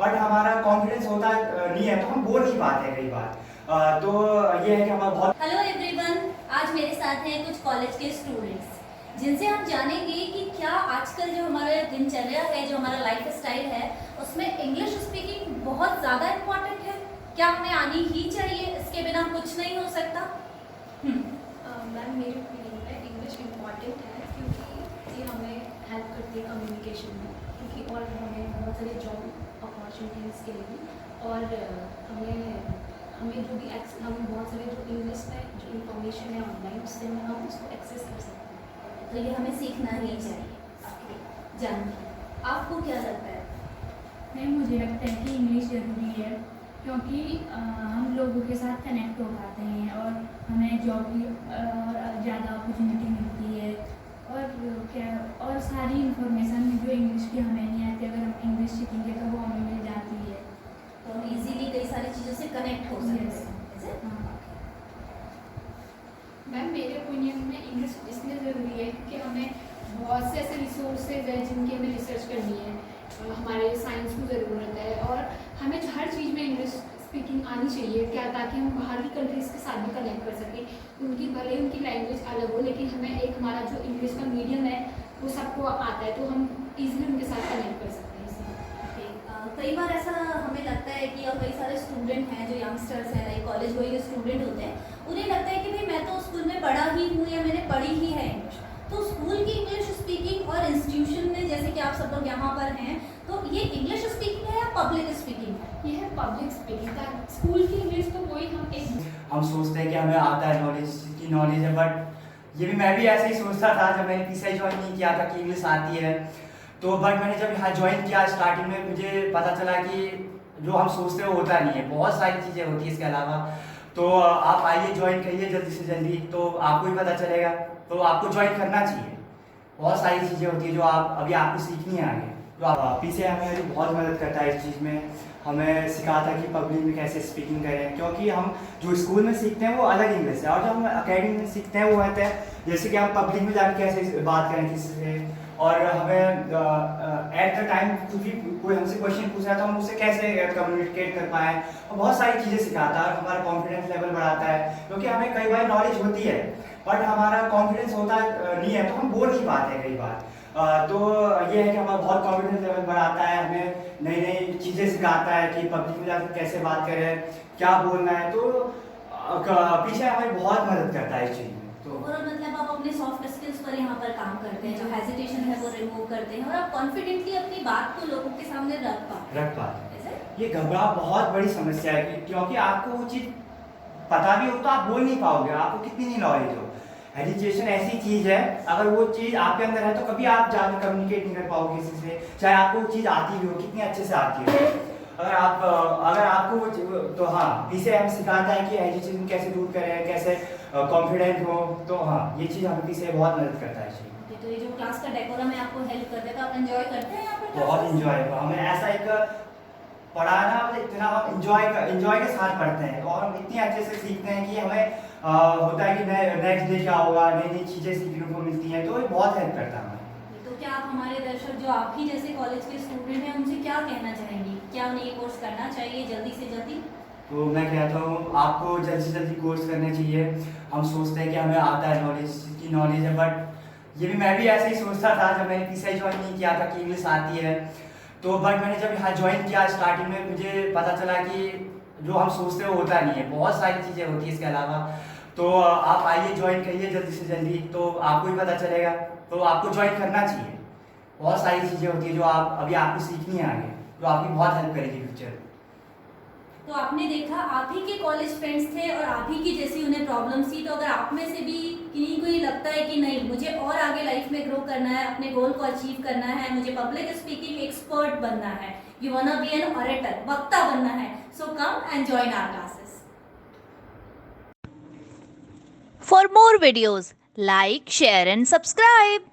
But हमारा confidence होता नहीं है, तो हम बोल नहीं पाते हैं कई बार। तो ये है कि हमारा बहुत। हेलो एवरीवन, आज मेरे साथ हैं कुछ कॉलेज के स्टूडेंट्स जिनसे हम जानेंगे कि क्या आजकल जो हमारा दिनचर्या है, जो हमारा लाइफ स्टाइल है, उसमें इंग्लिश स्पीकिंग बहुत ज़्यादा इम्पॉर्टेंट है। क्या हमें आनी ही चाहिए, इसके बिना कुछ नहीं हो सकता? मैम, मेरे ओपिनियन में इंग्लिश इम्पॉर्टेंट है क्योंकि ये हमें हेल्प करती है कम्युनिकेशन में, क्योंकि और हमें बहुत सारे जॉब अपॉर्चुनिटीज़ के लिए भी, और हमें जो भी हम बहुत सारे जो इंग्लिश में जो इंफॉर्मेशन है ऑनलाइन, उससे हम उसको एक्सेस कर सकते हैं। तो ये हमें सीखना ही चाहिए। जानकी, आपको क्या लगता है? नहीं, मुझे लगता है कि इंग्लिश ज़रूरी है क्योंकि हम लोगों के साथ कनेक्ट हो पाते हैं और हमें जॉब की ज़्यादा अपॉर्चुनिटी मिलती है, और सारी इंफॉर्मेशन जो इंग्लिश की हमें नहीं आती, अगर हम इंग्लिश सीखेंगे तो वो हमें मिल जाती है, तो हम इजीली कई सारी चीज़ों से कनेक्ट हो सकते हैं। हाँ। मैम, मेरे ओपिनियन में इंग्लिश इसलिए ज़रूरी है क्योंकि हमें बहुत से ऐसे रिसोर्सेज हैं जिनकी हमें रिसर्च करनी है, हमारे साइंस को ज़रूरत है, और हमें हर चीज़ में इंग्लिश स्पीकिंग आनी चाहिए, क्या ताकि हम बाहर की कंट्रीज़ के साथ भी कनेक्ट कर सकें। उनकी भले उनकी लैंग्वेज अलग हो, लेकिन हमें एक हमारा जो इंग्लिश का मीडियम है वो सबको आता है, तो हम ईजिली उनके साथ कनेक्ट कर सकते हैं इसलिए। कई बार ऐसा हमें लगता है कि और कई सारे स्टूडेंट हैं जो यंगस्टर्स हैं, लाइक कॉलेज गोइंग स्टूडेंट होते हैं, उन्हें लगता है कि भाई मैं तो स्कूल में पढ़ा ही हूँ या मैंने पढ़ी ही है इंग्लिश। तो स्कूल की इंग्लिश स्पीकिंग और इंस्टीट्यूशन में, जैसे कि आप सब लोग यहाँ पर हैं, तो ये इंग्लिश स्पीकिंग है या पब्लिक स्पीकिंग है? ये है पब्लिक स्पीकिंग। स्कूल की इंग्लिश तो कोई हम सोचते हैं कि हमें आता है, नॉलेज की नॉलेज है, बट ये भी मैं भी ऐसे ही सोचता था जब मैंने पीसीआई ज्वाइन नहीं किया था कि इंग्लिश आती है। तो बट मैंने जब यहाँ ज्वाइन किया स्टार्टिंग में, मुझे पता चला कि जो हम सोचते हैं वो होता नहीं है, बहुत सारी चीज़ें होती है इसके अलावा। तो आप आइए, ज्वाइन करिए जल्दी से जल्दी, तो आपको भी पता चलेगा। तो आपको ज्वाइन करना चाहिए, बहुत सारी चीज़ें होती है जो अभी आपको सीखनी है आगे। तो आप पीछे हमें अभी बहुत मदद करता है इस चीज़ में, हमें सिखाता है कि पब्लिक में कैसे स्पीकिंग करें, क्योंकि हम जो स्कूल में सीखते हैं वो अलग इंग्लिश है, और जो हम अकेडमी में सीखते हैं वो होता है जैसे कि हम पब्लिक में जाकर कैसे बात करें किसी से, और हमें एट द टाइम कोई हमसे क्वेश्चन पूछ रहा है तो हम उससे कैसे कम्युनिकेट कर पाएँ, और बहुत सारी चीज़ें सिखाता है, और हमारा कॉन्फिडेंस लेवल बढ़ाता है। क्योंकि हमें कई बार नॉलेज होती है बट हमारा कॉन्फिडेंस होता नहीं है, तो हम बोल नहीं पाते हैं कई बार। तो ये है कि हमारा बहुत कॉन्फिडेंस लेवल बढ़ाता है, हमें नई नई चीज़ें सिखाता है कि पब्लिक में जाकर कैसे बात करें, क्या बोलना है। तो पीछे हमें बहुत मदद करता है इस चीज़ में। तो मतलब आप अपने सॉफ्ट स्किल्स पर यहाँ पर काम करते हैं, जो हेजिटेशन है वो रिमूव करते हैं, और आप कॉन्फिडेंटली अपनी बात को लोगों के सामने रख पाते हैं। ये घबराहट बहुत बड़ी समस्या है, क्योंकि आपको वो चीज़ पता भी हो तो आप बोल नहीं पाओगे, आपको कितनी नहीं नॉलेज हो। हेजिटेशन ऐसी चीज़ है, अगर वो चीज़ आपके अंदर है तो कभी आप ज़्यादा कम्युनिकेट नहीं कर पाओगे किसी से, चाहे आपको वो चीज़ आती भी हो, कितनी अच्छे से आती हो। अगर आपको वो तो हाँ, पीछे हम सिखाता है कि हेजिटेशन कैसे दूर करें, कैसे कॉन्फिडेंट हो। तो हाँ, ये चीज़ हमें पीछे बहुत मदद करता है जी। तो ये जो क्लास का डेकोरम है आपको हेल्प करता है, तो आप एंजॉय करते हैं यहाँ पर? बहुत इंजॉय, हमें ऐसा एक पढ़ाना, इतना हम इंजॉय के साथ पढ़ते हैं, और हम इतने अच्छे से सीखते हैं कि हमें होता है कि नेक्स्ट डे क्या होगा, नई नई चीज़ें सीखने को मिलती हैं, तो ये बहुत हेल्प करता है हमें। तो क्या आप हमारे दर्शक जो आप ही जैसे कॉलेज के स्टूडेंट हैं, उनसे क्या कहना चाहेंगी? क्या उन्हें ये कोर्स करना चाहिए जल्दी से जल्दी? तो मैं कहता हूँ आपको जल्दी से जल्दी कोर्स करना चाहिए। हम सोचते हैं कि हमें आता है, नॉलेज की नॉलेज है, बट ये भी मैं भी ऐसे ही सोचता था जब मैंने पीसीआई ज्वाइन नहीं किया था कि इंग्लिश आती है। तो बट मैंने जब यहाँ ज्वाइन किया स्टार्टिंग में, मुझे पता चला कि जो हम सोचते हैं वो होता नहीं है, बहुत सारी चीज़ें होती है इसके अलावा। तो आप आइए, ज्वाइन करिए जल्दी से जल्दी, तो आपको भी पता चलेगा। तो आपको ज्वाइन करना चाहिए, बहुत सारी चीज़ें होती है जो अभी आपको सीखनी है आगे, जो आपकी बहुत हेल्प करेगी फ्यूचर। तो आपने देखा, आप ही के कॉलेज फ्रेंड्स थे और आप ही की जैसी उन्हें प्रॉब्लम्स थी। तो अगर आप में से भी किन्हीं को ये लगता है कि नहीं, मुझे और आगे लाइफ में ग्रो करना है, अपने गोल को अचीव करना है, मुझे पब्लिक स्पीकिंग एक्सपर्ट बनना है, you wanna be an orator, वक्ता बनना है, so come and join our classes. For more videos, like, share and subscribe.